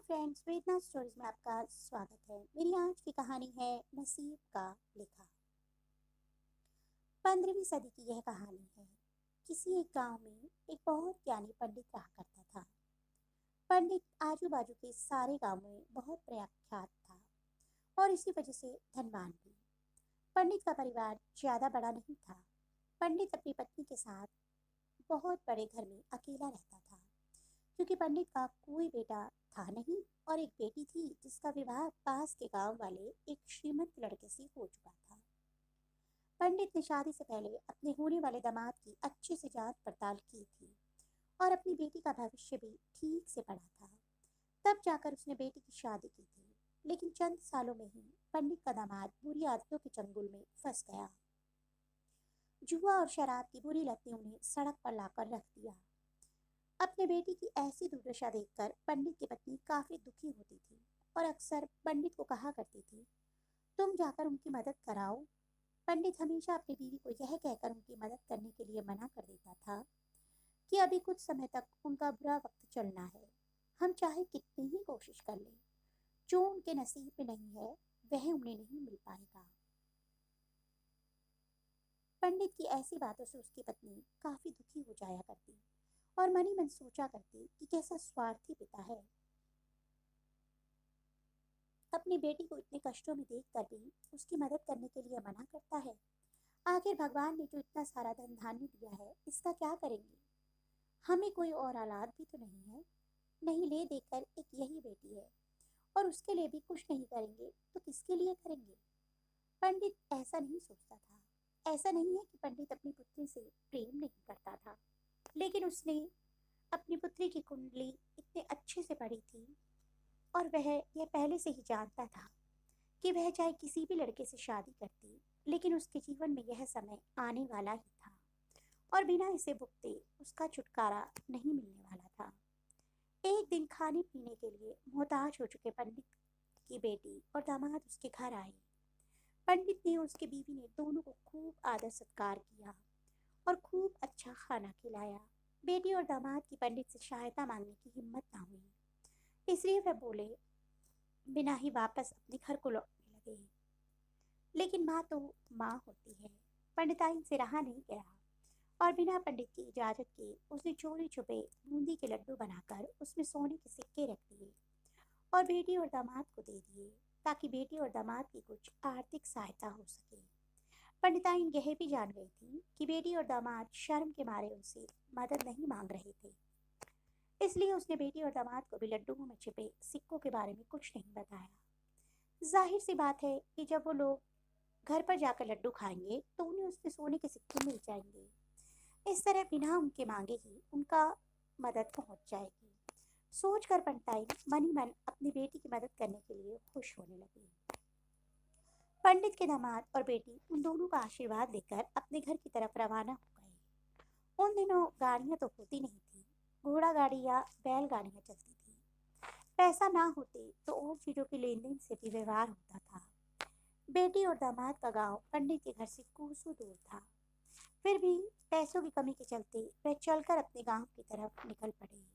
Friends, वेदना stories में आपका स्वागत है। मेरी आज की कहानी है नसीब का लिखा। 15वीं सदी की यह कहानी है। किसी एक गांव में एक बहुत ज्ञानी पंडित रहा करता था। पंडित आजू बाजू के सारे गांव में बहुत प्रख्यात था और इसी वजह से धनवान भी। पंडित का परिवार ज्यादा बड़ा नहीं था। पंडित अपनी पत्नी के साथ बहुत बड़े घर में अकेला रहता था, क्योंकि पंडित का कोई बेटा था नहीं और एक बेटी थी जिसका विवाह पास के गांव वाले एक श्रीमंत लड़के से हो चुका था। पंडित ने शादी से पहले अपने होने वाले दामाद की अच्छे से जांच पड़ताल की थी और अपनी बेटी का भविष्य भी ठीक से पढ़ा था। तब जाकर उसने बेटी की शादी की थी, लेकिन चंद सालों में ही पंडित का दामाद बुरी आदतों के चंगुल में फंस गया। जुआ और शराब की बुरी लत ने उन्हें सड़क पर लाकर रख दिया। अपने बेटी की ऐसी दुर्दशा देखकर पंडित की पत्नी काफी दुखी होती थी और अक्सर पंडित को कहा करती थी, तुम जाकर उनकी मदद कराओ। पंडित हमेशा अपनी बीवी को यह कहकर उनकी मदद करने के लिए मना कर देता था कि अभी कुछ समय तक उनका बुरा वक्त चलना है। हम चाहे कितनी ही कोशिश कर लें, जो उनके नसीब में नहीं है वह उन्हें नहीं मिल पाएगा। पंडित की ऐसी बातों से उसकी पत्नी काफी दुखी हो जाया करती और मन ही मन सोचा करती कि कैसा स्वार्थी पिता है, अपनी बेटी को इतने कष्टों में देखकर भी उसकी मदद करने के लिए मना करता है। आखिर भगवान ने जो इतना सारा धन धान्य दिया है, इसका क्या करेंगे? हमें कोई और औलाद भी तो नहीं है। नहीं, ले देकर एक यही बेटी है और उसके लिए भी कुछ नहीं करेंगे तो किसके लिए करेंगे? पंडित ऐसा नहीं सोचता था। ऐसा नहीं है कि पंडित अपनी पुत्री से प्रेम नहीं करता था, लेकिन उसने अपनी पुत्री की कुंडली इतने अच्छे से पढ़ी थी और वह यह पहले से ही जानता था कि वह चाहे किसी भी लड़के से शादी करती, लेकिन उसके जीवन में यह समय आने वाला ही था और बिना इसे भुगते उसका छुटकारा नहीं मिलने वाला था। एक दिन खाने पीने के लिए मोहताज हो चुके पंडित की बेटी और दामाद उसके घर आए। पंडित ने और उसकी बीवी ने दोनों को खूब आदर सत्कार किया और खूब अच्छा खाना खिलाया। बेटी और दामाद की पंडित से सहायता मांगने की हिम्मत ना हुई, इसलिए वह बोले बिना ही वापस अपने घर को लौटने लगे। लेकिन माँ तो माँ होती है। पंडिताइन से रहा नहीं गया और बिना पंडित की इजाजत के उसने चोरी छुपे बूंदी के लड्डू बनाकर उसमें सोने के सिक्के रख दिए और बेटी और दामाद को दे दिए, ताकि बेटी और दामाद की कुछ आर्थिक सहायता हो सके। पंडिताइन यह भी जान गई थी कि बेटी और दामाद शर्म के मारे उनसे मदद नहीं मांग रहे थे, इसलिए उसने बेटी और दामाद को भी लड्डुओं में छिपे सिक्कों के बारे में कुछ नहीं बताया। जाहिर सी बात है कि जब वो लोग घर पर जाकर लड्डू खाएंगे तो उन्हें उसमें सोने के सिक्के मिल जाएंगे। इस तरह बिना उनके मांगे ही उनका मदद पहुंच जाएगी। सोचकर पंडिताइन मन ही मन अपनी बेटी की मदद करने के लिए खुश होने लगी। पंडित के दामाद और बेटी उन दोनों का आशीर्वाद लेकर अपने घर की तरफ रवाना हो गए। उन दिनों गाड़ियां तो होती नहीं थी, घोड़ा गाड़ी या बैलगाड़ियां चलती थी। पैसा ना होते तो और चीजों के लेन देन से भी व्यवहार होता था। बेटी और दामाद का गांव पंडित के घर से कोसों दूर था, फिर भी पैसों की कमी के चलते वह चलकर अपने गांव की तरफ निकल पड़े।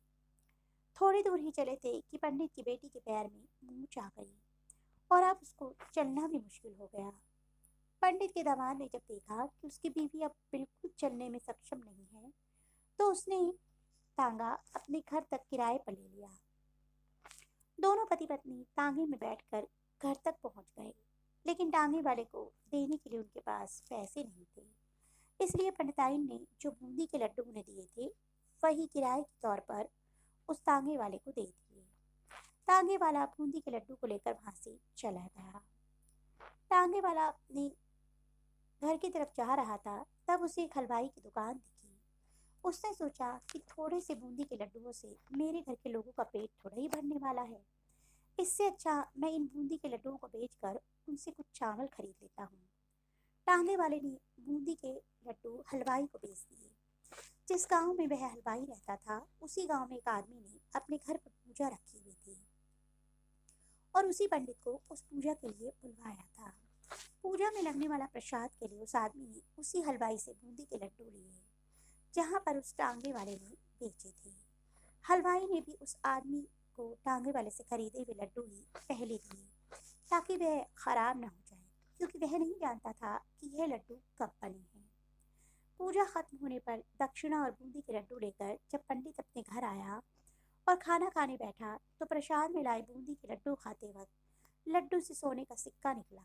थोड़ी दूर ही चले थे कि पंडित की बेटी के पैर में मूंछ आ गई और अब उसको चलना भी मुश्किल हो गया। पंडित के दामाद ने जब देखा कि उसकी बीवी अब बिल्कुल चलने में सक्षम नहीं है, तो उसने तांगा अपने घर तक किराए पर ले लिया। दोनों पति पत्नी तांगे में बैठकर घर तक पहुंच गए, लेकिन तांगे वाले को देने के लिए उनके पास पैसे नहीं थे। इसलिए पंडिताइन ने जो बूंदी के लड्डू उन्हें दिए थे, वही किराए के तौर पर उस तांगे वाले को दे दिए। तांगे वाला बूंदी के लड्डू को लेकर वहां से चला गया। तांगे वाला अपने घर की तरफ जा रहा था, तब उसे एक हलवाई की दुकान दिखी। उसने सोचा कि थोड़े से बूंदी के लड्डुओं से मेरे घर के लोगों का पेट थोड़ा ही भरने वाला है। इससे अच्छा मैं इन बूंदी के लड्डुओं को बेचकर उनसे कुछ चावल खरीद लेता हूँ। टांगे वाले ने बूंदी के लड्डू हलवाई को बेच दिए। जिस गांव में वह हलवाई रहता था, उसी गांव में एक आदमी ने अपने घर पर पूजा रखी हुई थी और उसी पंडित को उस पूजा के लिए बुलवाया था। पूजा में लगने वाला प्रसाद के लिए उस आदमी ने उसी हलवाई से बूंदी के लड्डू लिए, जहां पर उस टांगे वाले ने बेचे थे। हलवाई ने भी उस आदमी को टांगे वाले से खरीदे हुए लड्डू ही पहले दिए ताकि वह खराब ना हो जाए, क्योंकि वह नहीं जानता था कि यह लड्डू कब बने हैं। पूजा खत्म होने पर दक्षिणा और बूंदी के लड्डू लेकर जब पंडित अपने घर आया और खाना खाने बैठा तो प्रसाद में लाए बूंदी के लड्डू खाते वक्त लड्डू से सोने का सिक्का निकला।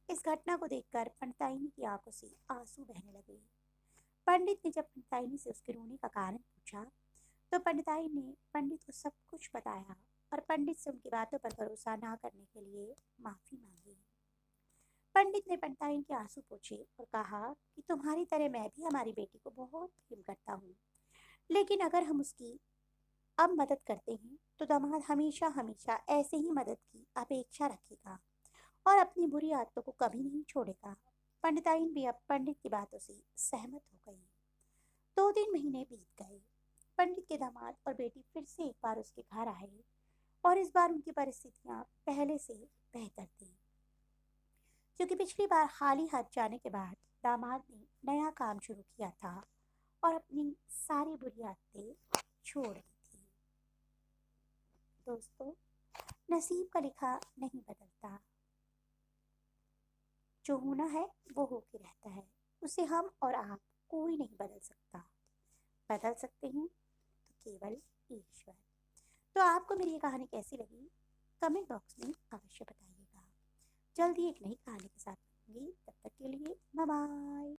इस घटना को देखकर पंडिताइनी की आंखों से आंसू बहने लगे। पंडित ने जब पंडिताइनी से उसके रोने का कारण पूछा तो पंडिताई ने पंडित को सब कुछ बताया और पंडित से उनकी बातों पर भरोसा ना करने के लिए माफी मांगी। पंडित ने पंडिताइन के आंसू पोंछे और कहा कि तुम्हारी तरह मैं भी हमारी बेटी को बहुत प्रेम करता हूँ, लेकिन अगर हम उसकी अब मदद करते हैं तो दामाद हमेशा हमेशा ऐसे ही मदद की अपेक्षा रखेगा और अपनी बुरी आदतों को कभी नहीं छोड़ेगा। पंडिताइन भी अब पंडित की बातों से सहमत हो गई। 2-3 महीने बीत गए। पंडित के दामाद और बेटी फिर से एक बार उसके घर आए और इस बार उनकी परिस्थितियां पहले से बेहतर थी, क्योंकि पिछली बार खाली हाथ जाने के बाद दामाद ने नया काम शुरू किया था और अपनी सारी बुरी आदतें छोड़ दी थी। दोस्तों, नसीब का लिखा नहीं बदलता, जो होना है वो होके रहता है, उसे हम और आप कोई नहीं बदल सकता। बदल सकते हैं तो केवल ईश्वर। तो आपको मेरी ये कहानी कैसी लगी, कमेंट बॉक्स में अवश्य बताइएगा। जल्दी एक नई कहानी के साथ मिलूंगी, तब तक के लिए बाय बाय।